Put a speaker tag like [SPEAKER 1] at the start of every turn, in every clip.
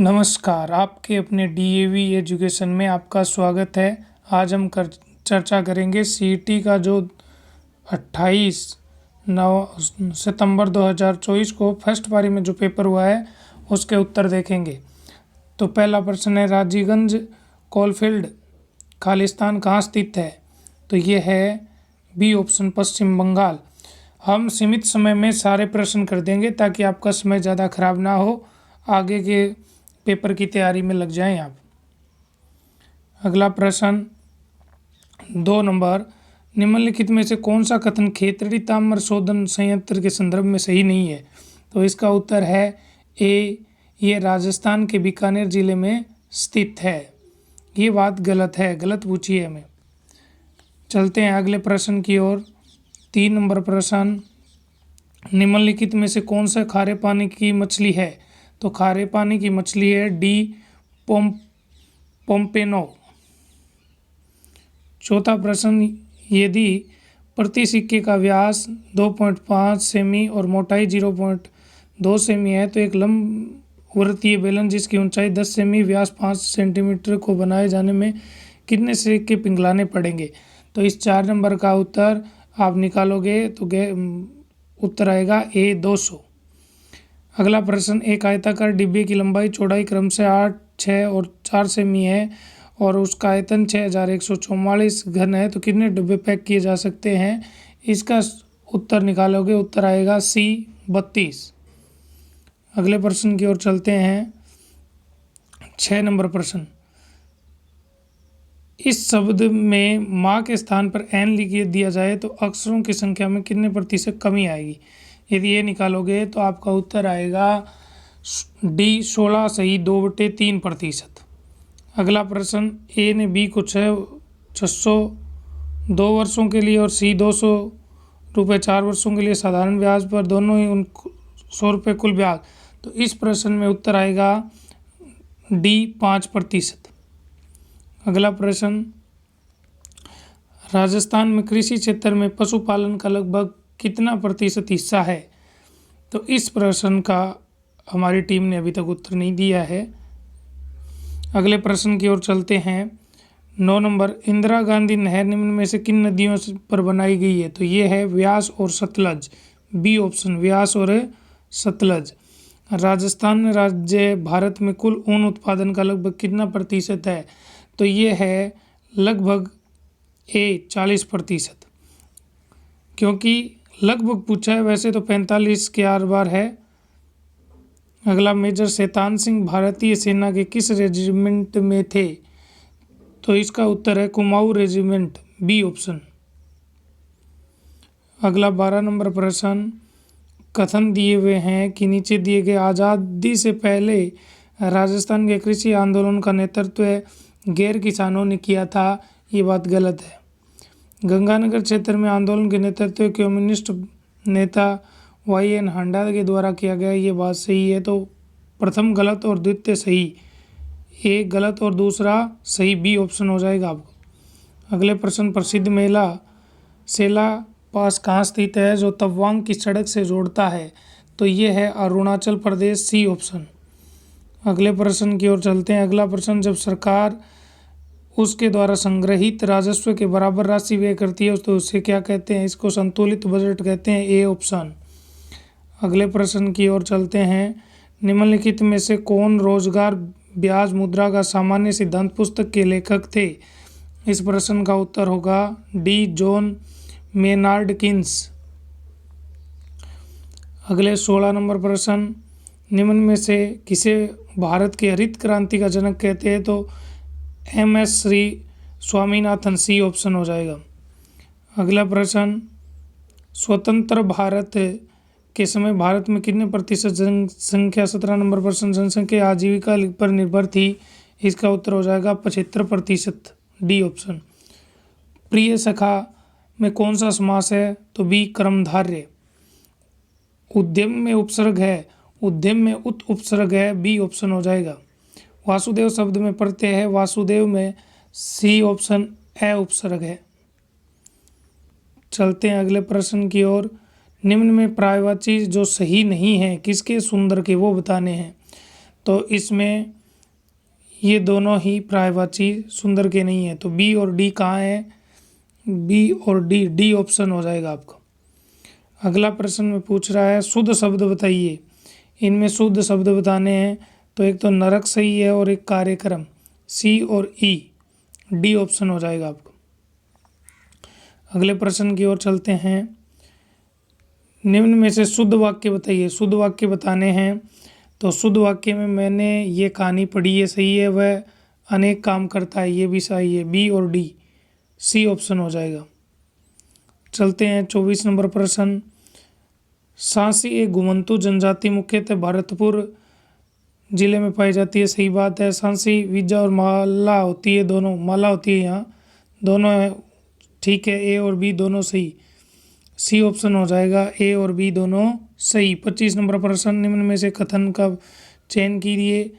[SPEAKER 1] नमस्कार, आपके अपने डीएवी एजुकेशन में आपका स्वागत है। आज हम चर्चा करेंगे सीईटी का जो 28 नव सितंबर 2024 को फर्स्ट पारी में जो पेपर हुआ है उसके उत्तर देखेंगे। तो पहला प्रश्न है, राजीगंज कोलफील्ड खालिस्तान कहाँ स्थित है? तो ये है बी ऑप्शन, पश्चिम बंगाल। हम सीमित समय में सारे प्रश्न कर देंगे ताकि आपका समय ज़्यादा खराब ना हो, आगे के पेपर की तैयारी में लग जाएं आप। अगला प्रश्न 2 नंबर, निम्नलिखित में से कौन सा कथन खेतड़ी ताम्र शोधन संयंत्र के संदर्भ में सही नहीं है? तो इसका उत्तर है ए, ये राजस्थान के बीकानेर जिले में स्थित है। ये बात गलत है, गलत पूछी है हमें। चलते हैं अगले प्रश्न की ओर। 3 नंबर प्रश्न, निम्नलिखित में से कौन सा खारे पानी की मछली है? तो खारे पानी की मछली है डी, पोम्पेनो। चौथा प्रश्न, यदि प्रति सिक्के का व्यास 2.5 सेमी और मोटाई 0.2 सेमी है तो एक लंबवर्तीय बेलन जिसकी ऊंचाई 10 सेमी, व्यास 5 सेंटीमीटर को बनाए जाने में कितने सिक्के पिघलाने पड़ेंगे? तो इस 4 नंबर का उत्तर आप निकालोगे तो उत्तर आएगा ए, 200। अगला प्रश्न, एक आयताकार डिब्बे की लंबाई चौड़ाई क्रम से 8, 6 और 4 सेमी है और उसका आयतन 6144 घन है, तो कितने डिब्बे पैक किए जा सकते हैं? इसका उत्तर निकालोगे, उत्तर आएगा सी, 32। अगले प्रश्न की ओर चलते हैं। 6 नंबर प्रश्न, इस शब्द में माँ के स्थान पर एन लिख दिया जाए तो अक्षरों की संख्या में कितने प्रतिशत कमी आएगी? यदि ये निकालोगे तो आपका उत्तर आएगा डी, 16 सही 2/3%। अगला प्रश्न, ए ने बी को 602 वर्षों के लिए और सी 200 रुपये 4 वर्षों के लिए साधारण ब्याज पर दोनों ही 100 रुपये कुल ब्याज, तो इस प्रश्न में उत्तर आएगा डी, 5%। अगला प्रश्न, राजस्थान में कृषि क्षेत्र में पशुपालन का लगभग कितना प्रतिशत हिस्सा है? तो इस प्रश्न का हमारी टीम ने अभी तक उत्तर नहीं दिया है। अगले प्रश्न की ओर चलते हैं। 9 नंबर, इंदिरा गांधी नहर निम्न में से किन नदियों पर बनाई गई है? तो ये है व्यास और सतलज, बी ऑप्शन, व्यास और सतलज। राजस्थान राज्य भारत में कुल ऊन उत्पादन का लगभग कितना प्रतिशत है? तो ये है लगभग ए, 40%। क्योंकि लगभग पूछा है, वैसे तो 45 के आर बार है। अगला, मेजर शैतान सिंह भारतीय सेना के किस रेजिमेंट में थे? तो इसका उत्तर है कुमाऊं रेजिमेंट, बी ऑप्शन। अगला 12 नंबर प्रश्न, कथन दिए हुए हैं कि नीचे दिए गए आज़ादी से पहले राजस्थान के कृषि आंदोलन का नेतृत्व गैर किसानों ने किया था। ये बात गलत है। गंगानगर क्षेत्र में आंदोलन के नेतृत्व कम्युनिस्ट नेता YN हांडा के द्वारा किया गया, ये बात सही है। तो प्रथम गलत और द्वितीय सही, एक गलत और दूसरा सही, बी ऑप्शन हो जाएगा आपको। अगले प्रश्न, प्रसिद्ध मेला सेला पास कहाँ स्थित है जो तवांग की सड़क से जोड़ता है? तो ये है अरुणाचल प्रदेश, सी ऑप्शन। अगले प्रश्न की ओर चलते हैं। अगला प्रश्न, जब सरकार उसके द्वारा संग्रहित राजस्व के बराबर राशि व्यय करती है तो उसे क्या कहते हैं? इसको संतुलित बजट कहते हैं, ए ऑप्शन। अगले प्रश्न की ओर चलते हैं। निम्नलिखित में से कौन रोजगार ब्याज मुद्रा का सामान्य सिद्धांत पुस्तक के लेखक थे? इस प्रश्न का उत्तर होगा डी, जॉन मेनार्ड किन्स। अगले 16 नंबर प्रश्न, निम्न में से किसे भारत के हरित क्रांति का जनक कहते हैं? तो MS Shri Swaminathan, C option हो जाएगा। अगला प्रश्न, स्वतंत्र भारत के समय भारत में कितने प्रतिशत जनसंख्या, 17 नंबर प्रश्न, जनसंख्या आजीविका पर निर्भर थी? इसका उत्तर हो जाएगा 75%, डी ऑप्शन। प्रिय सखा में कौन सा समास है? तो बी, कर्मधारय। उद्यम में उपसर्ग है, उद्यम में उपसर्ग है, बी ऑप्शन हो जाएगा। वासुदेव शब्द में प्रत्यय है, वासुदेव में, सी ऑप्शन, ए उपसर्ग है। चलते हैं अगले प्रश्न की ओर। निम्न में पर्यायवाची जो सही नहीं है किसके सुंदर के वो बताने हैं? तो इसमें ये दोनों ही पर्यायवाची सुंदर के नहीं है, तो बी और डी कहाँ है? बी और डी ऑप्शन हो जाएगा आपका। अगला प्रश्न में पूछ रहा है शुद्ध शब्द बताइए। इनमें शुद्ध शब्द बताने हैं, तो एक तो नरक सही है और एक कार्यक्रम, सी और ई, डी ऑप्शन हो जाएगा आपका। अगले प्रश्न की ओर चलते हैं। निम्न में से शुद्ध वाक्य बताइए। शुद्ध वाक्य बताने हैं, तो शुद्ध वाक्य में मैंने ये कहानी पढ़ी, ये सही है, वह अनेक काम करता है, ये भी सही है, बी और डी, सी ऑप्शन हो जाएगा। चलते हैं 24 नंबर प्रश्न। सांसी एक घुमंतु जनजाति मुख्यतः भरतपुर जिले में पाई जाती है, सही बात है। सांसी विजा और माला होती है, दोनों माला होती है यहाँ, दोनों है, ठीक है, ए और बी दोनों सही, सी ऑप्शन हो जाएगा, ए और बी दोनों सही। 25 नंबर प्रश्न। निम्न में से कथन का चयन कीजिए।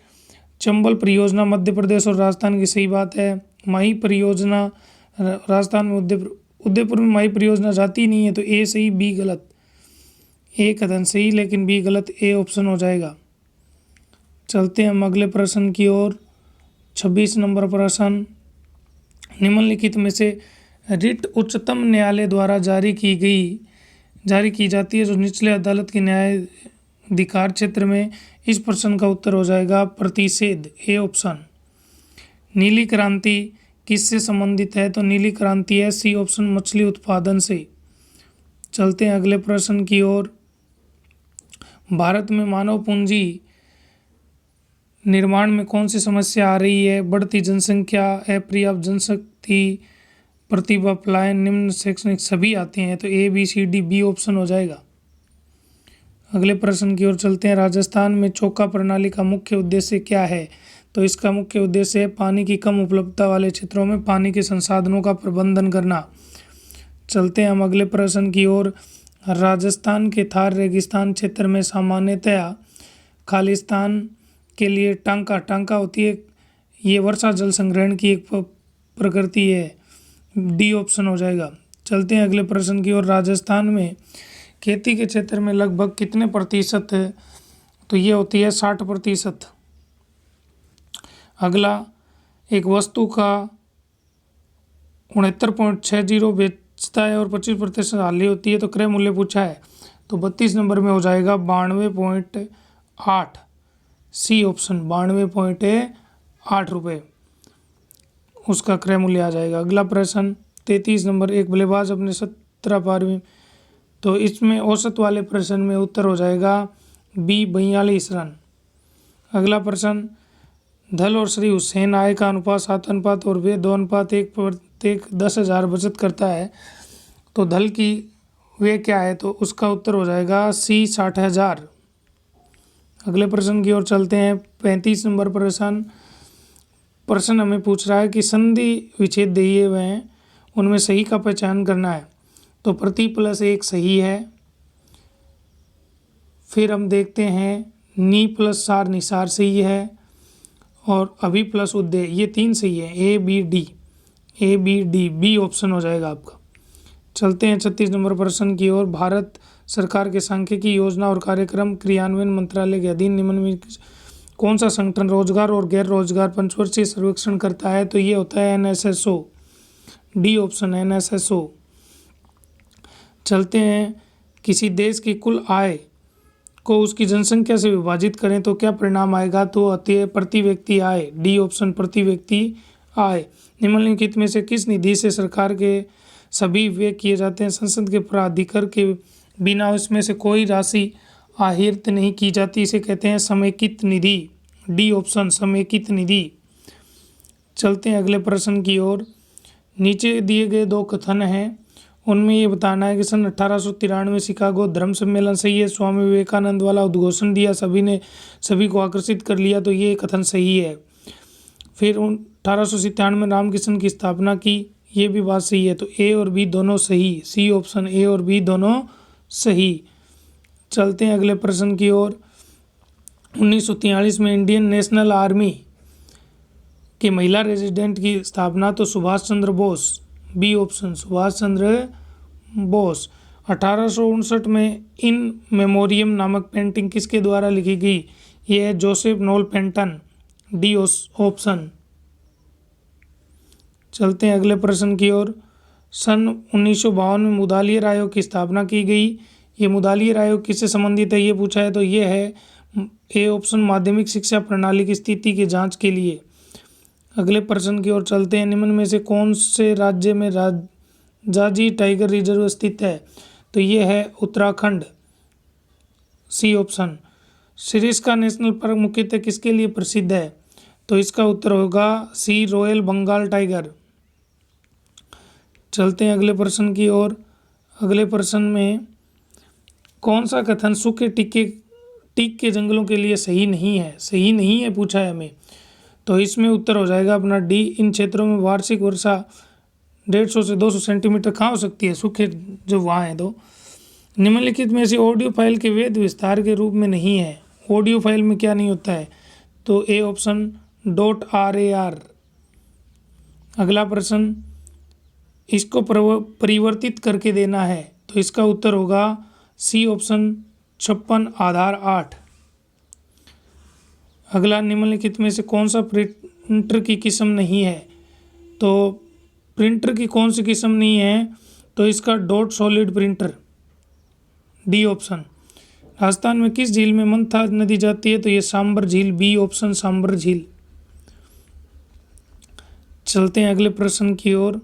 [SPEAKER 1] चंबल परियोजना मध्य प्रदेश और राजस्थान की, सही बात है। माही परियोजना राजस्थान में, उदयपुर में माही परियोजना जाती नहीं है, तो ए सही बी गलत। ए कथन सही लेकिन बी गलत, ए ऑप्शन हो जाएगा। चलते हैं हम अगले प्रश्न की ओर। 26 नंबर प्रश्न। निम्नलिखित में से रिट उच्चतम न्यायालय द्वारा जारी की जाती है जो निचले अदालत के न्यायाधिकार क्षेत्र में, इस प्रश्न का उत्तर हो जाएगा प्रतिषेध, ए ऑप्शन। नीली क्रांति किससे संबंधित है? तो नीली क्रांति है, सी ऑप्शन, मछली उत्पादन से। चलते हैं अगले प्रश्न की ओर। भारत में मानव पूंजी निर्माण में कौन सी समस्या आ रही है? बढ़ती जनसंख्या, अपर्याप्त जनशक्ति, प्रतिभा, पलायन, निम्न शैक्षणिक, सभी आते हैं, तो A B C D, B option हो जाएगा। अगले प्रश्न की ओर चलते हैं। राजस्थान में चौका प्रणाली का मुख्य उद्देश्य क्या है? तो इसका मुख्य उद्देश्य है पानी की कम उपलब्धता वाले क्षेत्रों में पानी के संसाधनों का प्रबंधन करना। चलते हैं हम अगले प्रश्न की ओर। राजस्थान के थार रेगिस्तान क्षेत्र में सामान्यतया खालिस्तान के लिए टांका होती है, ये वर्षा जल संग्रहण की एक प्रकृति है, डी ऑप्शन हो जाएगा। चलते हैं अगले प्रश्न की ओर। राजस्थान में खेती के क्षेत्र में लगभग कितने प्रतिशत है? तो ये होती है 60%। अगला, एक वस्तु का 69.60 बेचता है और 25% हाली होती है, तो क्रय मूल्य पूछा है, तो 32 नंबर में हो जाएगा 92.8, सी ऑप्शन, 92.8 रुपये उसका क्रय मूल्य आ जाएगा। अगला प्रश्न 33 नंबर। एक बल्लेबाज अपने 17 पार में, तो इसमें औसत वाले प्रश्न में उत्तर हो जाएगा बी 42 रन। अगला प्रश्न, धल और श्री हुसैन आय का अनुपात 7 और वे 2:1 प्रत्येक 10,000 बचत करता है, तो धल की वे क्या है? तो उसका उत्तर हो जाएगा सी 60,000। अगले प्रश्न की ओर चलते हैं। 35 नंबर प्रश्न हमें पूछ रहा है कि संधि विच्छेद दिए हुए हैं, उनमें सही का पहचान करना है, तो प्रति प्लस एक सही है। फिर हम देखते हैं नी प्लस सार निसार सही है, और अभी प्लस उद्देय, ये 3 सही है, A B D, B option हो जाएगा आपका। चलते हैं 36 नंबर प्रश्न की ओर। भारत सरकार के सांख्यिकी योजना और कार्यक्रम क्रियान्वयन मंत्रालय के अधीन निम्न में कौन सा संगठन रोजगार और गैर रोजगार पंचवर्षीय सर्वेक्षण करता है? तो ये होता है NSSO, डी ऑप्शन, NSSO। चलते हैं, किसी देश की कुल आय को उसकी जनसंख्या से विभाजित करें तो क्या परिणाम आएगा? तो अतः प्रति व्यक्ति आय, डी ऑप्शन, प्रति व्यक्ति आय। निम्नलिखित में से किस निधि से सरकार के सभी व्यय किए जाते हैं? संसद के प्राधिकार के बिना उसमें से कोई राशि आहरित नहीं की जाती, इसे कहते हैं समेकित निधि, डी ऑप्शन, समेकित निधि। चलते हैं अगले प्रश्न की ओर। नीचे दिए गए 2 कथन हैं, उनमें ये बताना है कि सन 1893 शिकागो धर्म सम्मेलन सही है, स्वामी विवेकानंद वाला उद्घोषण दिया, सभी को आकर्षित कर लिया, तो ये कथन सही है। फिर 1897 में रामकृष्ण की स्थापना की, ये भी बात सही है, तो ए और बी दोनों सही, सी ऑप्शन, ए और बी दोनों सही। चलते हैं अगले प्रश्न की ओर। 1943 में इंडियन नेशनल आर्मी के महिला रेजिडेंट की स्थापना, तो सुभाष चंद्र बोस, बी ऑप्शन, सुभाष चंद्र बोस। 1859 में इन मेमोरियम नामक पेंटिंग किसके द्वारा लिखी गई? ये है जोसेफ नोल पेंटन, डी ऑप्शन। चलते हैं अगले प्रश्न की ओर। सन 1952 में मुदालियर आयोग की स्थापना की गई। ये मुदालियर आयोग किससे संबंधित है ये पूछा है, तो ये है ए ऑप्शन माध्यमिक शिक्षा प्रणाली की स्थिति की जांच के लिए। अगले प्रश्न की ओर चलते हैं। निम्न में से कौन से राज्य में जाजी टाइगर रिजर्व स्थित है, तो ये है Uttarakhand, C option. Sariska national park मुख्यतः किसके लिए प्रसिद्ध है, तो इसका उत्तर होगा सी रॉयल बंगाल टाइगर। चलते हैं अगले प्रश्न की ओर। अगले प्रश्न में कौन सा कथन सूखे टीक के जंगलों के लिए सही नहीं है पूछा है हमें, तो इसमें उत्तर हो जाएगा अपना डी। इन क्षेत्रों में वार्षिक वर्षा 150 से 200 सेंटीमीटर कहाँ हो सकती है, सूखे जो वहाँ हैं। तो निम्नलिखित में से ऑडियो फाइल के वेद विस्तार के रूप में नहीं है। ऑडियो फाइल में क्या नहीं होता है, तो ए ऑप्शन .rar। अगला प्रश्न, इसको परिवर्तित करके देना है, तो इसका उत्तर होगा सी ऑप्शन 56 आधार 8। अगला, निम्नलिखित में से कौन सा प्रिंटर की किस्म नहीं है, तो प्रिंटर की कौन सी किस्म नहीं है, तो इसका dot solid printer, D option. Rajasthan में किस झील में मंथा नदी जाती है, तो ये सांबर झील, बी ऑप्शन सांबर झील। चलते हैं अगले प्रश्न की ओर।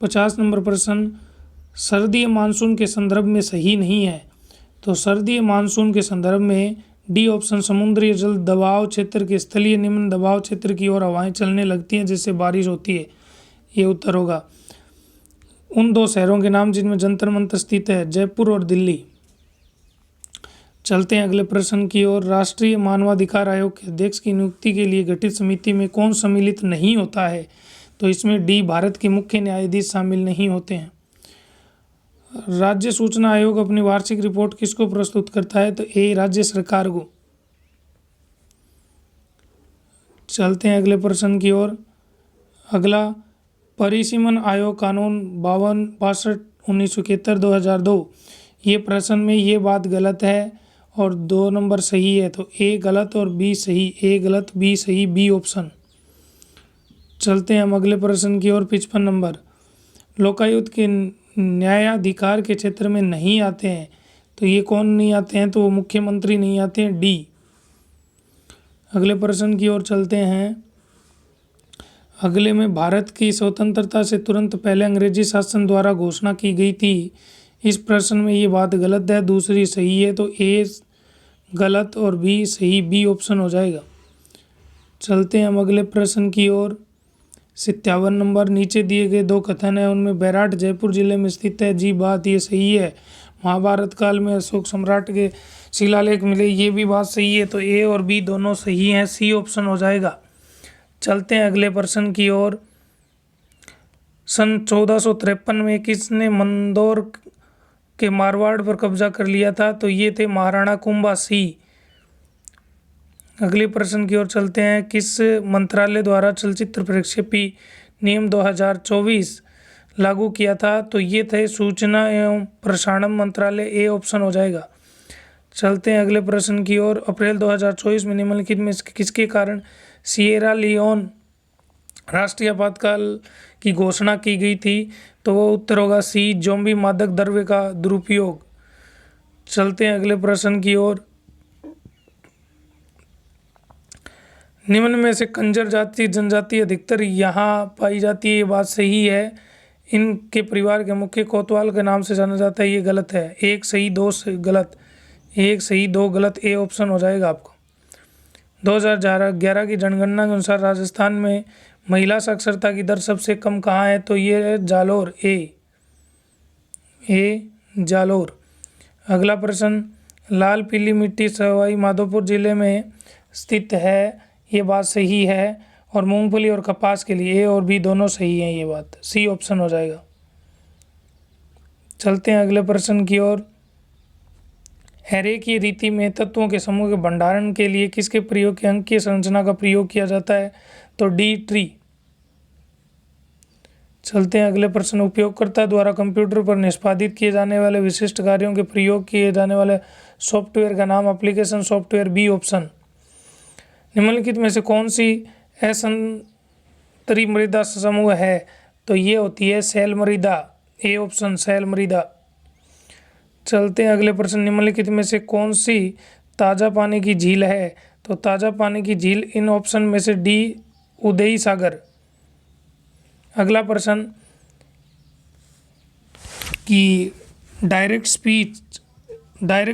[SPEAKER 1] 50 नंबर प्रश्न, सर्दीय मानसून के संदर्भ में सही नहीं है, तो सर्दीय मानसून के संदर्भ में डी ऑप्शन समुद्री जल दबाव क्षेत्र के स्थलीय निम्न दबाव क्षेत्र की ओर हवाएं चलने लगती हैं जिससे बारिश होती है, ये उत्तर होगा। उन दो शहरों के नाम जिनमें जंतर मंतर स्थित है, जयपुर और दिल्ली। चलते हैं अगले प्रश्न की ओर। राष्ट्रीय मानवाधिकार आयोग के अध्यक्ष की नियुक्ति के लिए गठित समिति में कौन सम्मिलित नहीं होता है, तो इसमें डी भारत के मुख्य न्यायाधीश शामिल नहीं होते हैं। राज्य सूचना आयोग अपनी वार्षिक रिपोर्ट किसको प्रस्तुत करता है, तो ए राज्य सरकार को। चलते हैं अगले प्रश्न की ओर। अगला, परिसीमन आयोग कानून 52-62 2002, ये प्रश्न में ये बात गलत है और 2 नंबर सही है, तो ए गलत और बी सही, ए गलत बी सही, बी ऑप्शन। चलते हैं हम अगले प्रश्न की ओर। 55 नंबर, लोकायुक्त के न्यायाधिकार के क्षेत्र में नहीं आते हैं, तो ये कौन नहीं आते हैं, तो वो मुख्यमंत्री नहीं आते हैं, डी। अगले प्रश्न की ओर चलते हैं। अगले में भारत की स्वतंत्रता से तुरंत पहले अंग्रेजी शासन द्वारा घोषणा की गई थी। इस प्रश्न में ये बात गलत है, दूसरी सही है, तो ए गलत और बी सही, बी ऑप्शन हो जाएगा। चलते हैं हम अगले प्रश्न की ओर। 57 नंबर, नीचे दिए गए 2 कथन है, उनमें बैराट जयपुर जिले में स्थित है, जी बात ये सही है। महाभारत काल में अशोक सम्राट के शिलालेख मिले, ये भी बात सही है, तो ए और बी दोनों सही हैं, सी ऑप्शन हो जाएगा। चलते हैं अगले प्रश्न की ओर। सन 1453 में किसने मंदौर के मारवाड़ पर कब्जा कर लिया था, तो ये थे महाराणा कुंभा, सी। अगले प्रश्न की ओर चलते हैं। किस मंत्रालय द्वारा चलचित्र प्रक्षेपी नियम 2024 लागू किया था, तो ये थे सूचना एवं प्रसारण मंत्रालय, ए ऑप्शन हो जाएगा। चलते हैं अगले प्रश्न की ओर। अप्रैल 2024 में निम्नलिखित में किसके कारण सिएरा लियोन राष्ट्रीय आपातकाल की घोषणा की गई थी, तो वो उत्तर होगा सी जोम्बी मादक द्रव्य का दुरुपयोग। चलते हैं अगले प्रश्न की ओर। निम्न में से कंजर जाति जनजाति अधिकतर यहाँ पाई जाती है, ये बात सही है। इनके परिवार के मुख्य कोतवाल के नाम से जाना जाता है, ये गलत है। 1 सही 2 गलत, 1 सही 2 गलत, ए ऑप्शन हो जाएगा आपको। 2011 की जनगणना के अनुसार राजस्थान में महिला साक्षरता की दर सबसे कम कहाँ है, तो ये है जालोर, ए जालोर। अगला प्रश्न, लाल पीली मिट्टी सवाई माधोपुर जिले में स्थित है, ये बात सही है। और मूंगफली और कपास के लिए ए और बी दोनों सही हैं, ये बात सी ऑप्शन हो जाएगा। चलते हैं अगले प्रश्न की ओर। हैरे की रीति में तत्वों के समूह के भंडारण के लिए किसके प्रयोग के अंकीय संरचना का प्रयोग किया जाता है, तो डी ट्री। चलते हैं अगले प्रश्न। उपयोगकर्ता द्वारा कंप्यूटर पर निष्पादित किए जाने वाले विशिष्ट कार्यों के प्रयोग किए जाने वाले सॉफ्टवेयर का नाम एप्लीकेशन सॉफ्टवेयर, बी ऑप्शन। निम्नलिखित में से कौन सी असंतरी मृदा समूह है? तो ये होती है शैल मृदा, ए ऑप्शन शैल मृदा। चलते हैं अगले प्रश्न, निम्नलिखित में से कौन सी ताज़ा पानी की झील है? तो ताज़ा पानी की झील इन ऑप्शन में से डी उदयी सागर। अगला प्रश्न कि डायरेक्ट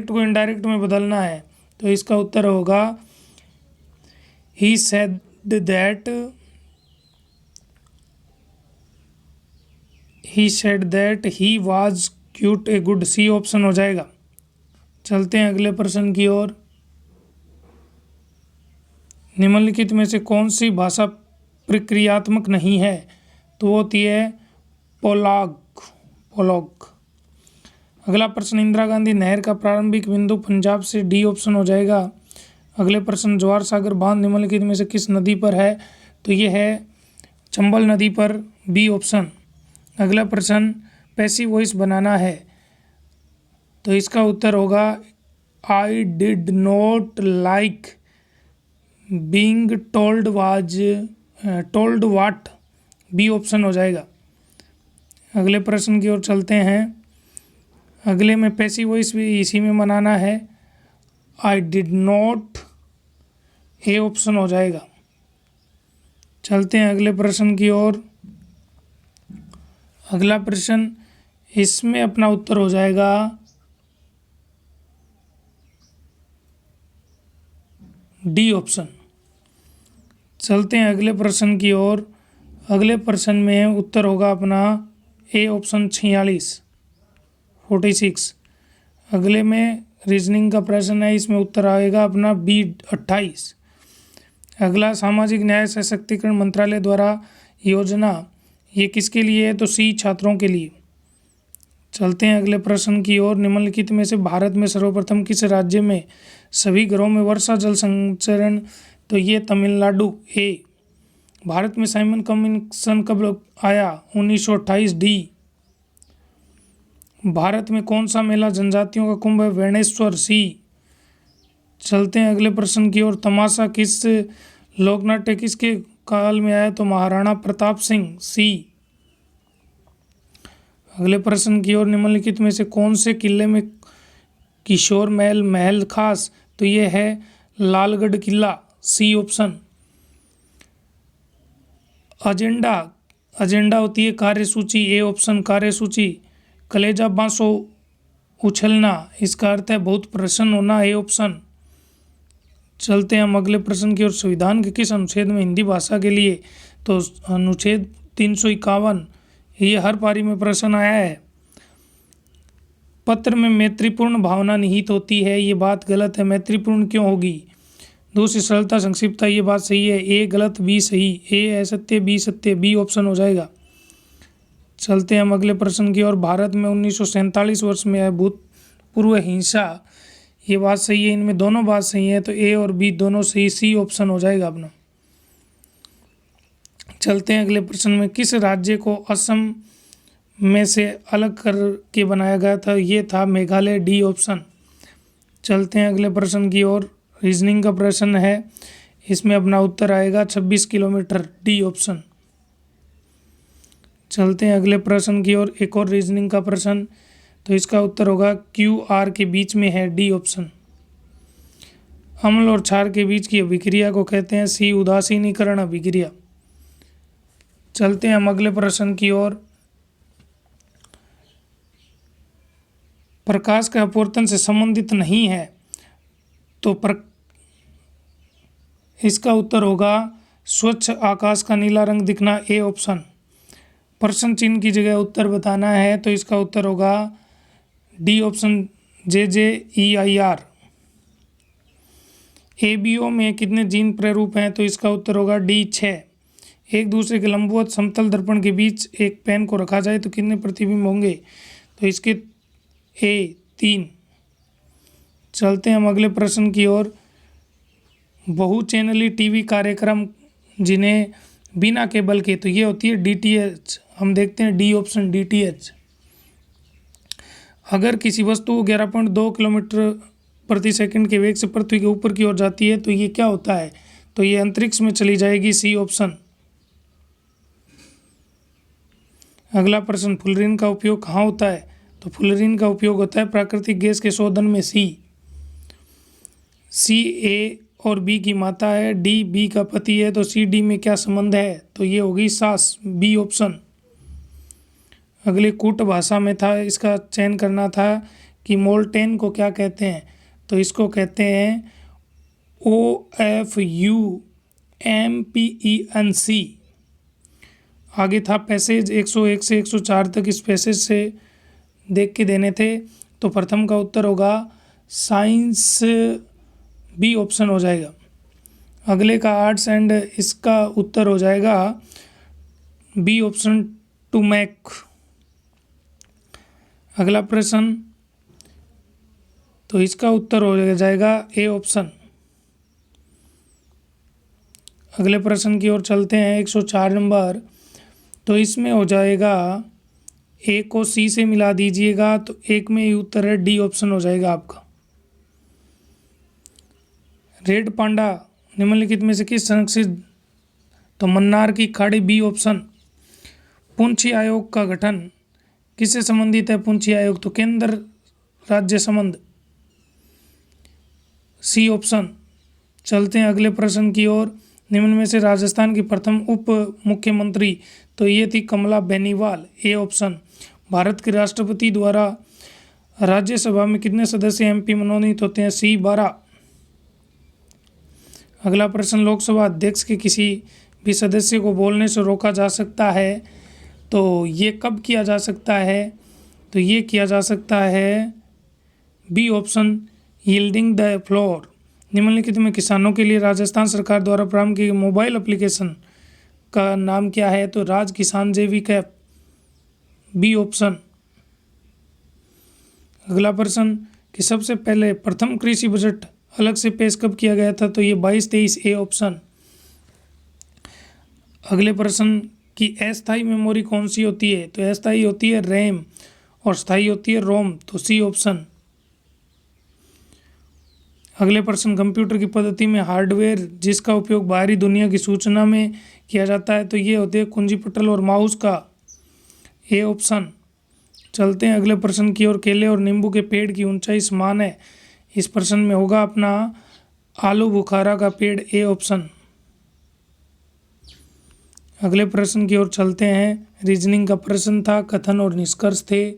[SPEAKER 1] को इनडायरेक्ट में बदलना है, तो इसका उत्तर होगा he said that he was cute a good, C option हो जाएगा। चलते हैं अगले प्रश्न की ओर, निम्नलिखित में से कौन सी भाषा प्रक्रियात्मक नहीं है? तो वो होती है पोलॉग। अगला प्रश्न, इंदिरा गांधी नहर का प्रारंभिक बिंदु पंजाब से, डी ऑप्शन हो जाएगा। अगले प्रश्न, जवाहर सागर बांध निम्नलिखित में से किस नदी पर है? तो ये है चंबल नदी पर, बी ऑप्शन। अगला प्रश्न, पैसिव वॉइस बनाना है, तो इसका उत्तर होगा I did not like being told what, B option हो जाएगा। अगले प्रश्न की ओर चलते हैं, अगले में पैसिव वॉइस भी इसी में बनाना है, आई डिड नॉट, ए ऑप्शन हो जाएगा। चलते हैं अगले प्रश्न की ओर, अगला प्रश्न इसमें अपना उत्तर हो जाएगा डी ऑप्शन। चलते हैं अगले प्रश्न की ओर, अगले प्रश्न में उत्तर होगा अपना ए ऑप्शन 46। अगले में रीजनिंग का प्रश्न है, इसमें उत्तर आएगा अपना बी 28। अगला, सामाजिक न्याय सशक्तिकरण मंत्रालय द्वारा योजना, ये किसके लिए है? तो सी छात्रों के लिए। चलते हैं अगले प्रश्न की ओर, निम्नलिखित में से भारत में सर्वप्रथम किस राज्य में सभी घरों में वर्षा जल संचरण? तो ये तमिलनाडु, ए। भारत में साइमन कमीशन कब आया? 1928, डी। भारत में कौन सा मेला जनजातियों का कुंभ है? वेणेश्वर, सी। चलते हैं अगले प्रश्न की ओर, तमाशा किस लोकनाट्य किसके काल में आया? तो महाराणा प्रताप सिंह, सी। अगले प्रश्न की ओर, निम्नलिखित में से कौन से किले में किशोर महल खास? तो ये है लालगढ़ किला, सी ऑप्शन। एजेंडा होती है कार्यसूची, ए ऑप्शन कार्यसूची। कलेजा बांसो उछलना, इसका अर्थ है बहुत प्रसन्न होना, ए ऑप्शन। चलते हैं हम अगले प्रश्न की ओर, संविधान के किस अनुच्छेद में हिंदी भाषा के लिए? तो अनुच्छेद 351, ये हर पारी में प्रश्न आया है। पत्र में मैत्रीपूर्ण भावना निहित होती है, ये बात गलत है, मैत्रीपूर्ण क्यों होगी? दूसरी, सरलता संक्षिप्तता, ये बात सही है, ए गलत, बी सही। ए असत्य, बी सत्य, बी ऑप्शन हो जाएगा। चलते हैं हम अगले प्रश्न की ओर, भारत में 1947 वर्ष में भूतपूर्व हिंसा, ये बात सही है, इनमें दोनों बात सही है, तो ए और बी दोनों सही, सी ऑप्शन हो जाएगा अपना। चलते हैं अगले प्रश्न में, किस राज्य को असम में से अलग करके बनाया गया था? ये था मेघालय, डी ऑप्शन। चलते हैं अगले प्रश्न की ओर, रीजनिंग का प्रश्न है, इसमें अपना उत्तर आएगा 26 किलोमीटर, डी ऑप्शन। चलते हैं अगले प्रश्न की ओर, एक और रीजनिंग का प्रश्न, तो इसका उत्तर होगा क्यू आर के बीच में है, डी ऑप्शन। अम्ल और क्षार के बीच की अभिक्रिया को कहते हैं, सी उदासीनीकरण अभिक्रिया। चलते हैं हम अगले प्रश्न की ओर, प्रकाश के अपवर्तन से संबंधित नहीं है, तो इसका उत्तर होगा स्वच्छ आकाश का नीला रंग दिखना, ए ऑप्शन। प्रश्न चिन्ह की जगह उत्तर बताना है, तो इसका उत्तर होगा डी ऑप्शन, JJEIR। ABO में कितने जीन प्रारूप हैं? तो इसका उत्तर होगा डी 6। एक दूसरे के लंबवत समतल दर्पण के बीच एक पेन को रखा जाए तो कितने प्रतिबिंब होंगे? तो इसके ए 3। चलते हैं हम अगले प्रश्न की ओर, बहुचैनली टीवी कार्यक्रम जिन्हें बिना केबल के, तो ये होती है DTH। हम देखते हैं डी ऑप्शन, DTH। अगर किसी वस्तु 11.2 किलोमीटर प्रति सेकंड के वेग से पृथ्वी के ऊपर की ओर जाती है, तो ये क्या होता है? तो ये अंतरिक्ष में चली जाएगी, सी ऑप्शन। अगला प्रश्न, फुलरीन का उपयोग कहाँ होता है? तो फुलरीन का उपयोग होता है प्राकृतिक गैस के शोधन में, सी ए और बी की माता है, डी बी का पति है, तो सी डी में क्या संबंध है? तो ये होगी सास, बी ऑप्शन। अगले कूट भाषा में था, इसका चयन करना था कि मोल्टेन को क्या कहते हैं? तो इसको कहते हैं OFUMPENC। आगे था पैसेज, 101 से 104 तक इस पैसेज से देख के देने थे। तो प्रथम का उत्तर होगा साइंस, बी ऑप्शन हो जाएगा। अगले का आर्ट्स एंड, इसका उत्तर हो जाएगा बी ऑप्शन, टू मैक। अगला प्रश्न, तो इसका उत्तर हो जाएगा ए ऑप्शन। अगले प्रश्न की ओर चलते हैं, 104 नंबर। तो इसमें हो जाएगा, ए को सी से मिला दीजिएगा, तो एक में ही उत्तर है, डी ऑप्शन हो जाएगा आपका। रेड पांडा निम्नलिखित में से किस संरक्षित? तो मन्नार की खाड़ी, बी ऑप्शन। पुंछी आयोग का गठन किससे संबंधित है? पुंछी आयोग तो केंद्र राज्य संबंध, सी ऑप्शन। चलते हैं अगले प्रश्न की ओर। निम्न में से राजस्थान की प्रथम उप मुख्यमंत्री, तो ये थी कमला बेनीवाल, ए ऑप्शन। भारत के राष्ट्रपति द्वारा राज्यसभा में कितने सदस्य एमपी मनोनीत होते हैं? सी 12। अगला प्रश्न, लोकसभा अध्यक्ष के किसी भी सदस्य को बोलने से रोका जा सकता है, तो ये कब किया जा सकता है? तो ये किया जा सकता है, B option, yielding the floor. निम्नलिखित में किसानों के लिए राजस्थान सरकार द्वारा प्रारंभ की गई मोबाइल एप्लीकेशन का नाम क्या है? तो राज किसान जैविक ऐप, बी ऑप्शन। अगला प्रश्न, कि सबसे पहले प्रथम कृषि बजट अलग से पेश कब किया गया था? तो ये 22-23, ए ऑप्शन। अगले प्रश्न, की अस्थायी मेमोरी कौन सी होती है? तो अस्थायी होती है रैम और स्थायी होती है रोम, तो सी ऑप्शन। अगले प्रश्न, कंप्यूटर की पद्धति में हार्डवेयर जिसका उपयोग बाहरी दुनिया की सूचना में किया जाता है, तो ये होते हैं कुंजी पटल और माउस का, ए ऑप्शन। चलते हैं अगले प्रश्न की ओर। केले और नींबू के पेड़ की ऊंचाई समान है, इस प्रश्न में होगा अपना आलू बुखारा का पेड़, ए ऑप्शन। अगले प्रश्न की ओर चलते हैं। रीजनिंग का प्रश्न था, कथन और निष्कर्ष थे,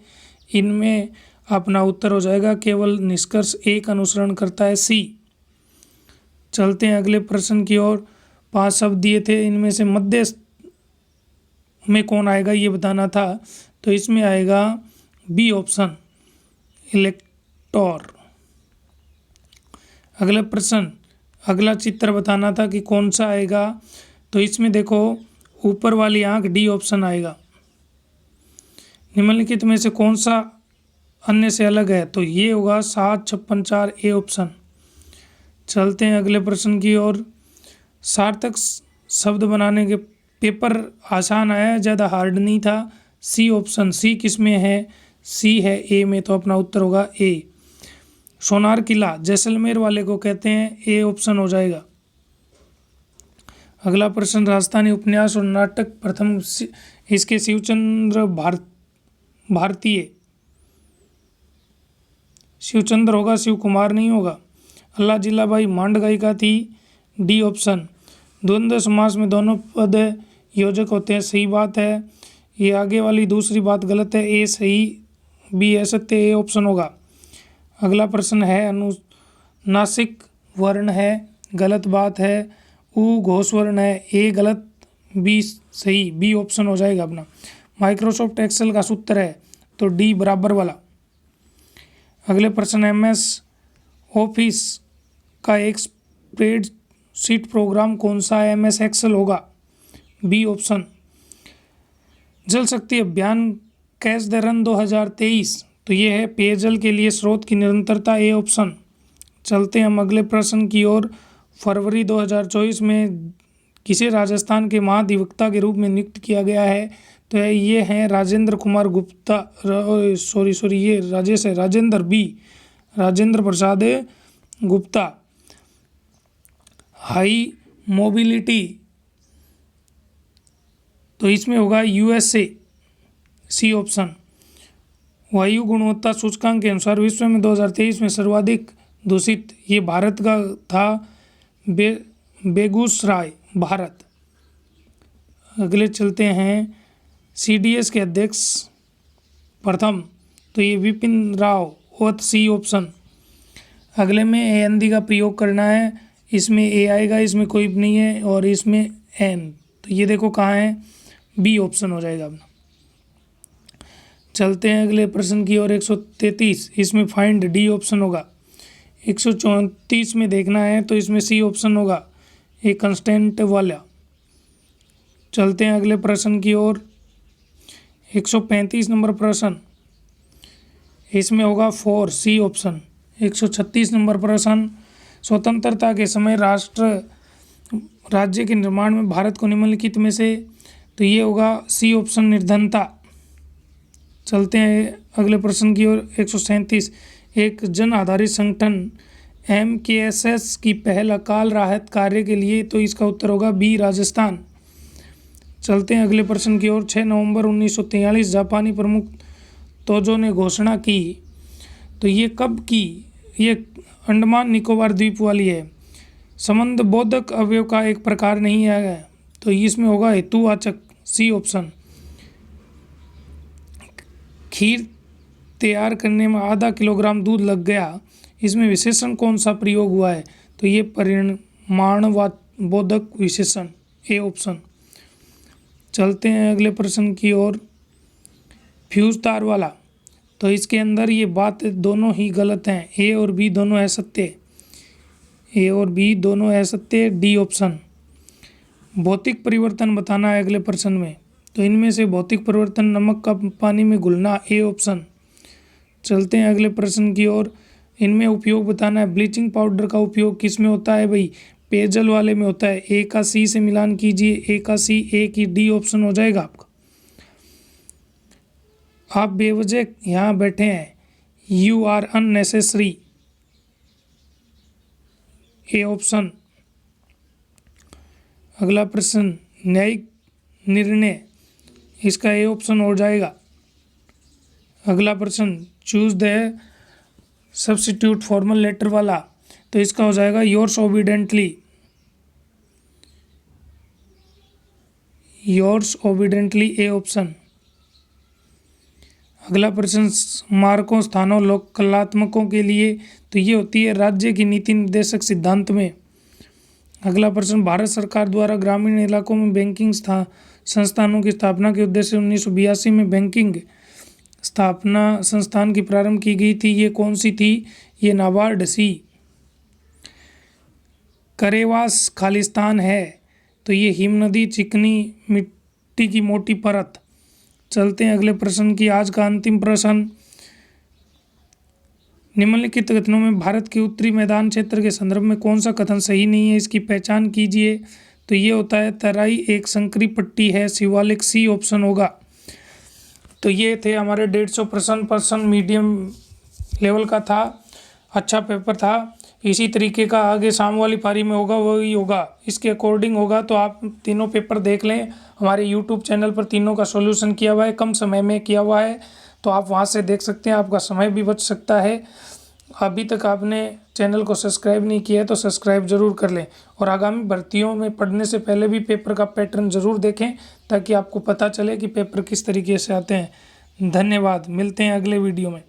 [SPEAKER 1] इनमें अपना उत्तर हो जाएगा केवल निष्कर्ष एक अनुसरण करता है, सी। चलते हैं अगले प्रश्न की ओर। 5 शब्द दिए थे, इनमें से मध्य में कौन आएगा ये बताना था, तो इसमें आएगा बी ऑप्शन, इलेक्टोर। अगला प्रश्न, अगला चित्र बताना था कि कौन सा आएगा, तो इसमें देखो ऊपर वाली आंख, डी ऑप्शन आएगा। निम्नलिखित में से कौन सा अन्य से अलग है? तो ये होगा 756-4, ए ऑप्शन। चलते हैं अगले प्रश्न की ओर। सार्थक शब्द बनाने के पेपर आसान आया, ज़्यादा हार्ड नहीं था, सी ऑप्शन। सी किस में है? सी है ए में, तो अपना उत्तर होगा ए। सोनार किला जैसलमेर वाले को कहते हैं, ए ऑप्शन हो जाएगा। अगला प्रश्न, राजस्थानी उपन्यास और नाटक प्रथम, इसके शिवचंद्र भारतीय, शिवचंद्र होगा, शिव कुमार नहीं होगा। अल्लाह जिल्लाबाई मांड गायिका थी, डी ऑप्शन। द्वंद्व समास में दोनों पद योजक होते हैं, सही बात है। ये आगे वाली दूसरी बात गलत है, ए सही, बी असत्य, ए ऑप्शन होगा। अगला प्रश्न है, अनुनासिक वर्ण है, गलत बात है। उ घोष वर्ण है, ए गलत, बी सही, बी ऑप्शन हो जाएगा अपना। माइक्रोसॉफ्ट एक्सेल का सूत्र है, तो डी बराबर वाला। अगले प्रश्न, एमएस ऑफिस का एक स्प्रेडशीट प्रोग्राम कौन सा है? एमएस एक्सेल होगा, बी ऑप्शन। जल शक्ति अभियान कैच द रन 2023, तो ये है पेयजल के लिए स्रोत की निरंतरता, ए ऑप्शन। चलते हैं हम अगले प्रश्न की ओर। फरवरी 2024 में किसे राजस्थान के महाधिवक्ता के रूप में नियुक्त किया गया है? तो ये हैं राजेंद्र कुमार गुप्ता, ये राजेश है, Rajendra B, Rajendra Prasad Gupta. High mobility, तो इसमें होगा USA, सी ऑप्शन। वायु गुणवत्ता सूचकांक के अनुसार विश्व में 2023 में सर्वाधिक दूषित, ये भारत का था, बेगूसराय, भारत। अगले चलते हैं CDS के अध्यक्ष प्रथम, तो ये विपिन रावत, सी ऑप्शन। अगले में AND का प्रयोग करना है, इसमें A आएगा, इसमें कोई नहीं है, और इसमें N, तो ये देखो कहाँ है, B ऑप्शन हो जाएगा अपना। चलते हैं अगले प्रश्न की ओर। 133, इसमें फाइंड, D ऑप्शन होगा। 134 में देखना है तो इसमें C ऑप्शन होगा, ये कंस्टेंट वाला। चलते हैं अगले प्रश्न की ओर। 135 नंबर प्रश्न, इसमें होगा 4, C ऑप्शन। 136 नंबर प्रश्न, स्वतंत्रता के समय राज्य के निर्माण में भारत को निम्नलिखित में से, तो ये होगा C ऑप्शन, निर्धनता। चलते हैं अगले प्रश्न की ओर। 137, एक जन आधारित संगठन MKSS की पहल अकाल राहत कार्य के लिए, तो इसका उत्तर होगा B, राजस्थान। चलते हैं अगले प्रश्न की ओर। 6 नवंबर 1943 जापानी प्रमुख तोजो ने घोषणा की, तो ये कब की, ये अंडमान निकोबार द्वीप वाली है। संबंध बोधक अवयव का एक प्रकार नहीं है, तो इसमें होगा हेतुवाचक, C ऑप्शन। खीर तैयार करने में आधा किलोग्राम दूध लग गया, इसमें विशेषण कौन सा प्रयोग हुआ है, तो ये परिमाणवाचक विशेषण, A ऑप्शन। चलते हैं अगले प्रश्न की ओर। फ्यूज तार वाला, तो इसके अंदर ये बात दोनों ही गलत हैं, A और B दोनों असत्य, A और B दोनों असत्य, D ऑप्शन। भौतिक परिवर्तन बताना है अगले प्रश्न में, तो इनमें से भौतिक परिवर्तन, नमक का पानी में घुलना, A ऑप्शन। चलते हैं अगले प्रश्न की ओर। इनमें उपयोग बताना है। ब्लीचिंग पाउडर का उपयोग किस में होता है भाई, पेयजल वाले में होता है। A का C से मिलान कीजिए, A का C, A की D ऑप्शन हो जाएगा आपका। आप बेवजह यहाँ बैठे हैं, you are unnecessary, A option. अगला प्रश्न, न्यायिक निर्णय, इसका A ऑप्शन हो जाएगा। अगला प्रश्न, choose the substitute formal letter वाला, तो इसका हो जाएगा yours obediently, yours obediently, A option. अगला प्रश्न, स्मारकों, स्थानों, लोक कलात्मकों के लिए, तो ये होती है राज्य की नीति निर्देशक सिद्धांत में। अगला प्रश्न, भारत सरकार द्वारा ग्रामीण इलाकों में बैंकिंग संस्थानों की स्थापना के उद्देश्य से 1982 में बैंकिंग स्थापना संस्थान की प्रारंभ की गई थी, ये कौन सी थी, ये नाबार्ड, C। करेवास खालिस्तान है, तो ये हिम नदी, चिकनी मिट्टी की मोटी परत। चलते हैं अगले प्रश्न की। आज का अंतिम प्रश्न, निम्नलिखित कथनों में भारत के उत्तरी मैदान क्षेत्र के संदर्भ में कौन सा कथन सही नहीं है, इसकी पहचान कीजिए, तो ये होता है तराई एक संकरी पट्टी है, शिवालिक, C ऑप्शन होगा। तो ये थे हमारे 150 प्रश्न मीडियम लेवल का था, अच्छा पेपर था। इसी तरीके का आगे शाम वाली पारी में होगा, वही होगा, इसके अकॉर्डिंग होगा। तो आप तीनों पेपर देख लें, हमारे YouTube चैनल पर तीनों का सॉल्यूशन किया हुआ है, कम समय में किया हुआ है, तो आप वहां से देख सकते हैं, आपका समय भी बच सकता है। अभी तक आपने चैनल को सब्सक्राइब नहीं किया है तो सब्सक्राइब जरूर कर लें, और आगामी भर्तियों में पढ़ने से पहले भी पेपर का पैटर्न ज़रूर देखें, ताकि आपको पता चले कि पेपर किस तरीके से आते हैं। धन्यवाद, मिलते हैं अगले वीडियो में।